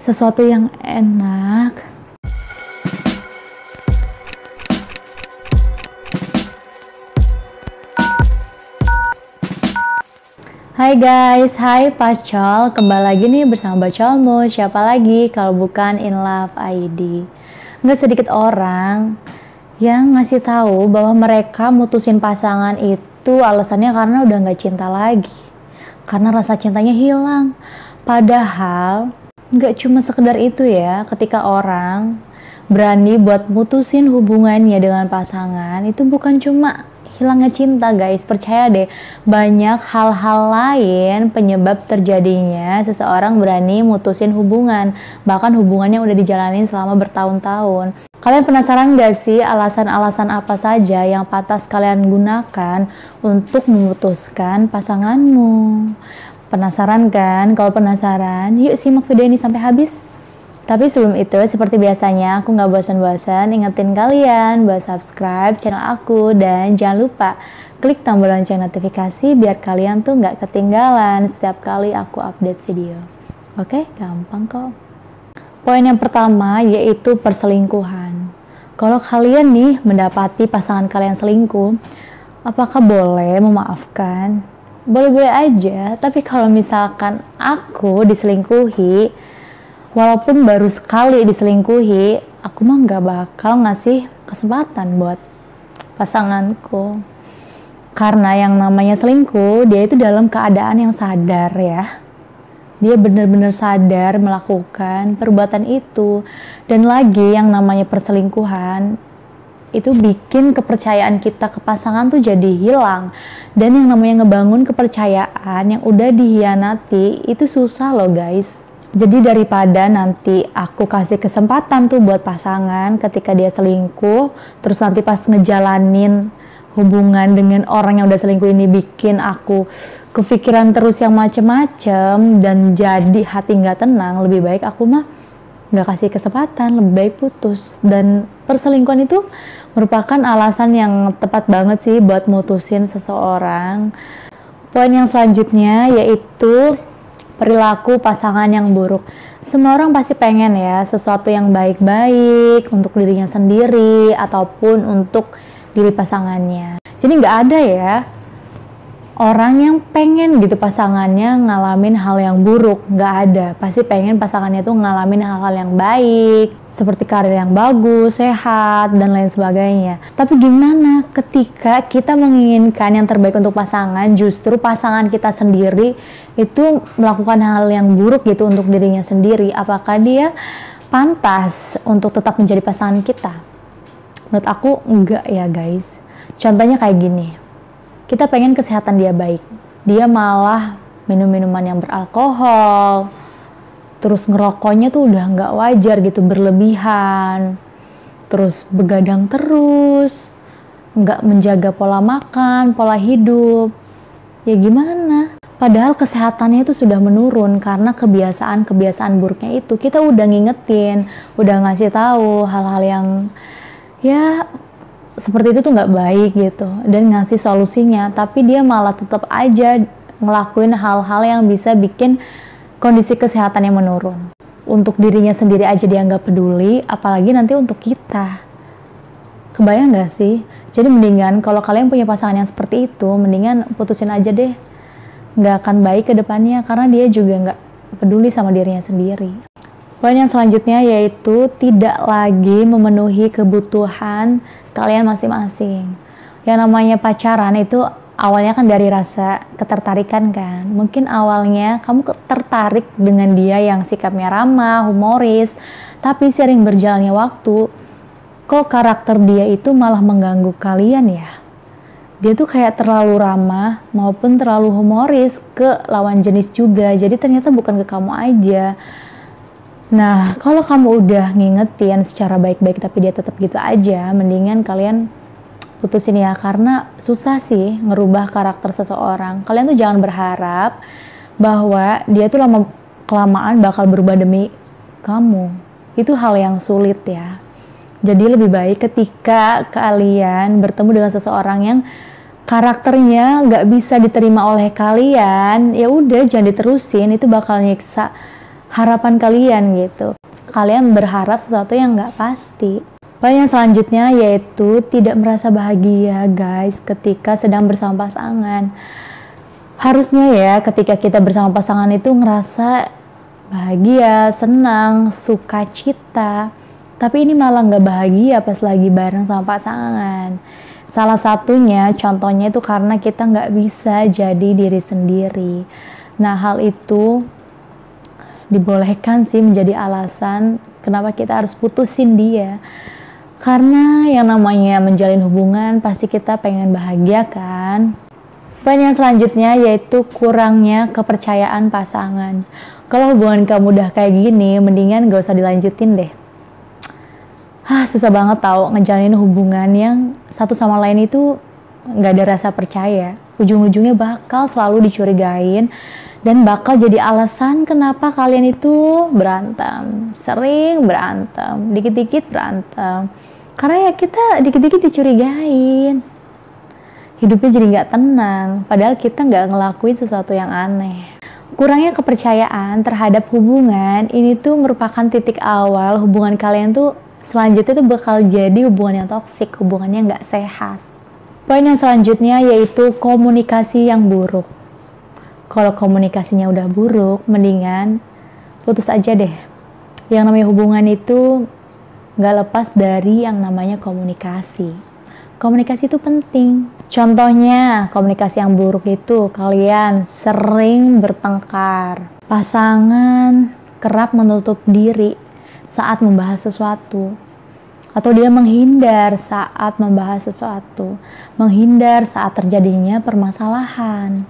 sesuatu yang enak. Hai guys, hai Pacol, kembali lagi nih bersama Bacolmu. Siapa lagi kalau bukan In Love ID. Nggak sedikit orang yang ngasih tahu bahwa mereka mutusin pasangan itu alasannya karena udah nggak cinta lagi, karena rasa cintanya hilang. Padahal nggak cuma sekedar itu ya, ketika orang berani buat mutusin hubungannya dengan pasangan, itu bukan cuma hilangnya cinta guys, percaya deh, banyak hal-hal lain penyebab terjadinya seseorang berani mutusin hubungan, bahkan hubungannya udah dijalanin selama bertahun-tahun. Kalian penasaran gak sih alasan-alasan apa saja yang pantas kalian gunakan untuk memutuskan pasanganmu? Penasaran kan? Kalau penasaran, yuk simak video ini sampai habis. Tapi sebelum itu, seperti biasanya, aku nggak bosan-bosan ingetin kalian buat subscribe channel aku, dan jangan lupa klik tombol lonceng notifikasi biar kalian tuh nggak ketinggalan setiap kali aku update video. Oke, gampang kok. Poin yang pertama yaitu perselingkuhan. Kalau kalian nih mendapati pasangan kalian selingkuh, apakah boleh memaafkan? Boleh-boleh aja, tapi kalau misalkan aku diselingkuhi, walaupun baru sekali diselingkuhi, aku mah nggak bakal ngasih kesempatan buat pasanganku. Karena yang namanya selingkuh, dia itu dalam keadaan yang sadar ya. Dia benar-benar sadar melakukan perbuatan itu. Dan lagi yang namanya perselingkuhan, itu bikin kepercayaan kita ke pasangan tuh jadi hilang. Dan yang namanya ngebangun kepercayaan yang udah dihianati, itu susah loh guys. Jadi daripada nanti aku kasih kesempatan tuh buat pasangan ketika dia selingkuh, terus nanti pas ngejalanin hubungan dengan orang yang udah selingkuh ini bikin aku kepikiran terus yang macem-macem dan jadi hati nggak tenang, lebih baik aku mah nggak kasih kesempatan, lebih baik putus. Dan perselingkuhan itu merupakan alasan yang tepat banget sih buat mutusin seseorang. Poin yang selanjutnya yaitu perilaku pasangan yang buruk. Semua orang pasti pengen ya sesuatu yang baik-baik untuk dirinya sendiri ataupun untuk diri pasangannya. Jadi nggak ada ya orang yang pengen gitu pasangannya ngalamin hal yang buruk. Nggak ada. Pasti pengen pasangannya tuh ngalamin hal-hal yang baik, seperti karir yang bagus, sehat, dan lain sebagainya. Tapi gimana ketika kita menginginkan yang terbaik untuk pasangan, justru pasangan kita sendiri itu melakukan hal yang buruk gitu untuk dirinya sendiri? Apakah dia pantas untuk tetap menjadi pasangan kita? Menurut aku enggak ya guys. Contohnya kayak gini, kita pengen kesehatan dia baik, dia malah minum minuman yang beralkohol, terus ngerokoknya tuh udah nggak wajar gitu, berlebihan, terus begadang terus, nggak menjaga pola makan, pola hidup. Ya gimana? Padahal kesehatannya itu sudah menurun karena kebiasaan-kebiasaan buruknya itu. Kita udah ngingetin, udah ngasih tahu hal-hal yang ya seperti itu tuh nggak baik gitu, dan ngasih solusinya, tapi dia malah tetap aja ngelakuin hal-hal yang bisa bikin kondisi kesehatannya menurun. Untuk dirinya sendiri aja dia nggak peduli, apalagi nanti untuk kita. Kebayang nggak sih? Jadi mendingan kalau kalian punya pasangan yang seperti itu, mendingan putusin aja deh. Nggak akan baik ke depannya karena dia juga nggak peduli sama dirinya sendiri. Poin yang selanjutnya yaitu tidak lagi memenuhi kebutuhan kalian masing-masing. Yang namanya pacaran itu awalnya kan dari rasa ketertarikan kan. Mungkin awalnya kamu tertarik dengan dia yang sikapnya ramah, humoris, tapi sering berjalannya waktu, kok karakter dia itu malah mengganggu kalian ya. Dia tuh kayak terlalu ramah maupun terlalu humoris ke lawan jenis juga. Jadi ternyata bukan ke kamu aja. Nah, kalau kamu udah ngingetin secara baik-baik tapi dia tetap gitu aja, mendingan kalian putusin ya, karena susah sih ngerubah karakter seseorang. Kalian tuh jangan berharap bahwa dia tuh lama-kelamaan bakal berubah demi kamu. Itu hal yang sulit ya. Jadi lebih baik ketika kalian bertemu dengan seseorang yang karakternya nggak bisa diterima oleh kalian, ya udah jangan diterusin, itu bakal nyiksa harapan kalian gitu. Kalian berharap sesuatu yang nggak pasti. Poin yang selanjutnya yaitu tidak merasa bahagia guys ketika sedang bersama pasangan. Harusnya ya ketika kita bersama pasangan itu ngerasa bahagia, senang, sukacita. Tapi ini malah nggak bahagia pas lagi bareng sama pasangan. Salah satunya, contohnya itu karena kita nggak bisa jadi diri sendiri. Nah, hal itu dibolehkan sih menjadi alasan kenapa kita harus putusin dia. Karena yang namanya menjalin hubungan pasti kita pengen bahagia kan. Poin yang selanjutnya yaitu kurangnya kepercayaan pasangan. Kalau hubungan kamu udah kayak gini, mendingan gak usah dilanjutin deh. Susah banget tau ngejalanin hubungan yang satu sama lain itu gak ada rasa percaya. Ujung-ujungnya bakal selalu dicurigain dan bakal jadi alasan kenapa kalian itu berantem. Sering berantem, dikit-dikit berantem. Karena ya kita dikit-dikit dicurigain. Hidupnya jadi gak tenang, padahal kita gak ngelakuin sesuatu yang aneh. Kurangnya kepercayaan terhadap hubungan ini tuh merupakan titik awal hubungan kalian tuh selanjutnya tuh bakal jadi hubungan yang toksik, hubungan yang gak sehat. Poin yang selanjutnya yaitu komunikasi yang buruk. Kalau komunikasinya udah buruk, mendingan putus aja deh. Yang namanya hubungan itu gak lepas dari yang namanya komunikasi. Komunikasi itu penting. Contohnya, komunikasi yang buruk itu kalian sering bertengkar. Pasangan kerap menutup diri saat membahas sesuatu. Atau dia menghindar saat membahas sesuatu. Menghindar saat terjadinya permasalahan.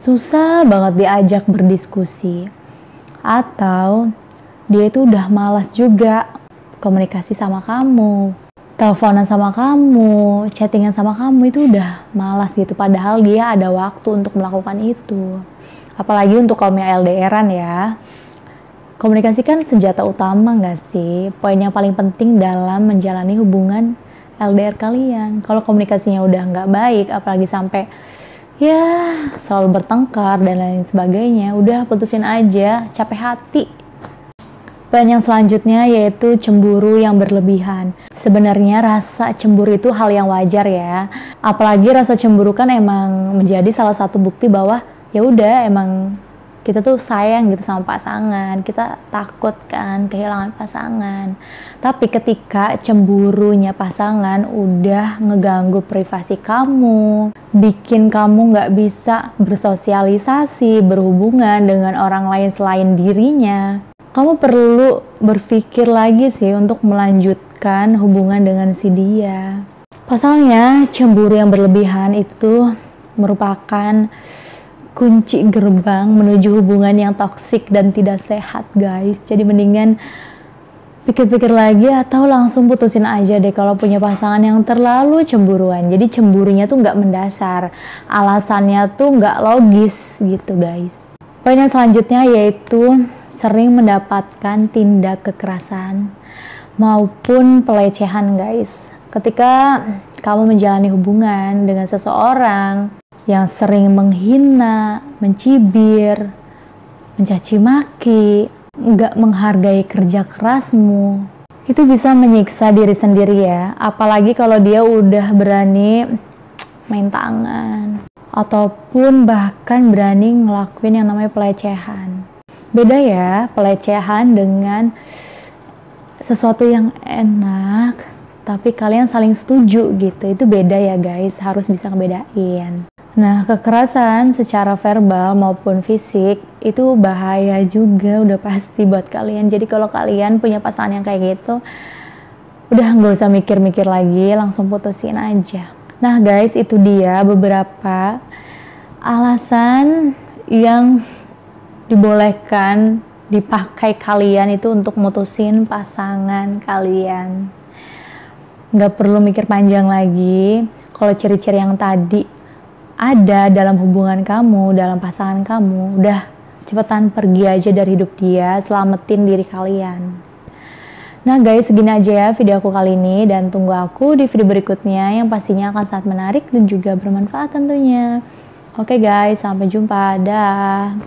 Susah banget diajak berdiskusi. Atau dia itu udah malas juga komunikasi sama kamu. Teleponan sama kamu, chattingan sama kamu itu udah malas gitu. Padahal dia ada waktu untuk melakukan itu. Apalagi untuk kaum yang LDR-an ya. Komunikasi kan senjata utama gak sih? Poin yang paling penting dalam menjalani hubungan LDR kalian. Kalau komunikasinya udah gak baik, apalagi sampai ya selalu bertengkar dan lain sebagainya, udah putusin aja, capek hati. Poin yang selanjutnya yaitu cemburu yang berlebihan. Sebenarnya rasa cemburu itu hal yang wajar ya. Apalagi rasa cemburu kan emang menjadi salah satu bukti bahwa ya udah emang kita tuh sayang gitu sama pasangan. Kita takut kan kehilangan pasangan. Tapi ketika cemburunya pasangan udah ngeganggu privasi kamu, bikin kamu nggak bisa bersosialisasi, berhubungan dengan orang lain selain dirinya, kamu perlu berpikir lagi sih untuk melanjutkan hubungan dengan si dia. Pasalnya cemburu yang berlebihan itu merupakan kunci gerbang menuju hubungan yang toksik dan tidak sehat guys. Jadi mendingan pikir-pikir lagi atau langsung putusin aja deh kalau punya pasangan yang terlalu cemburuan. Jadi cemburunya tuh nggak mendasar, alasannya tuh nggak logis gitu guys. Poin yang selanjutnya yaitu sering mendapatkan tindak kekerasan maupun pelecehan guys. Ketika kamu menjalani hubungan dengan seseorang yang sering menghina, mencibir, mencaci maki, nggak menghargai kerja kerasmu, itu bisa menyiksa diri sendiri ya. Apalagi kalau dia udah berani main tangan ataupun bahkan berani ngelakuin yang namanya pelecehan. Beda ya pelecehan dengan sesuatu yang enak tapi kalian saling setuju gitu. Itu beda ya guys, harus bisa ngebedain. Nah, kekerasan secara verbal maupun fisik itu bahaya juga udah pasti buat kalian. Jadi kalau kalian punya pasangan yang kayak gitu, udah nggak usah mikir-mikir lagi, langsung putusin aja. Nah guys, itu dia beberapa alasan yang dibolehkan dipakai kalian itu untuk mutusin pasangan kalian. Nggak perlu mikir panjang lagi. Kalau ciri-ciri yang tadi ada dalam hubungan kamu, dalam pasangan kamu, udah cepetan pergi aja dari hidup dia, selamatin diri kalian. Nah guys, segini aja ya video aku kali ini, dan tunggu aku di video berikutnya yang pastinya akan sangat menarik dan juga bermanfaat tentunya. Oke guys, sampai jumpa, dah.